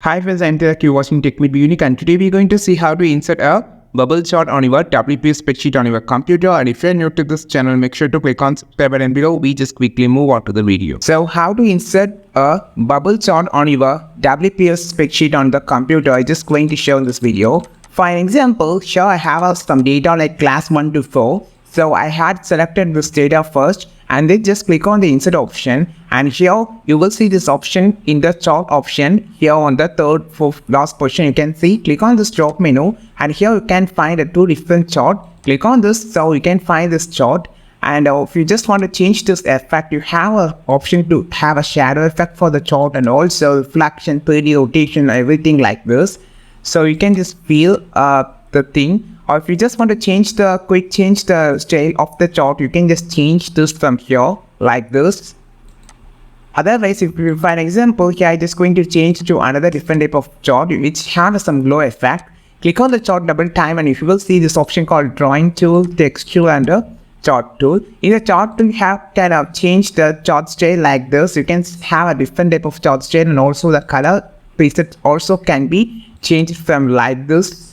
Hi friends, I'm Tilak, you're watching Tech with Unique, and today we're going to see how to insert a bubble chart on your WPS spreadsheet on your computer. And if you're new to this channel, make sure to click on subscribe button below. We just quickly move on to the video. So how to insert a bubble chart on your WPS spreadsheet on the computer, I'm just going to show in this video. For an example, here I have some data like class 1 to 4. So I had selected this data first, and then just click on the insert option, and here you will see this option in the chart option. Here on the third, fourth, last position you can see, click on this drop menu, and here you can find two different chart. Click on this, so you can find this chart. And if you just want to change this effect, you have an option to have a shadow effect for the chart, and also reflection, 3D rotation, everything like this. So you can just feel the thing. Or if you just want to change the style of the chart, you can just change this from here like this. Otherwise, if you find an example here, I'm just going to change to another different type of chart which has some glow effect. Click on the chart double time, and if you will see this option called drawing tool, text tool, and chart tool. In the chart tool, you can change the chart style like this. You can have a different type of chart style, and also the color preset also can be changed from like this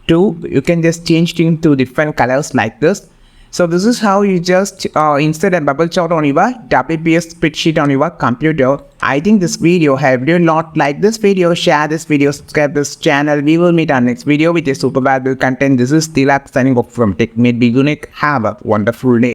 to, you can just change into different colors like this. So this is how you just insert a bubble chart on your WPS spreadsheet on your computer. I think this video helped you a lot. Like this video, share this video, subscribe this channel. We will meet on next video with a super valuable content. This is Tilak signing off from Tech Made Be Unique. Have a wonderful day.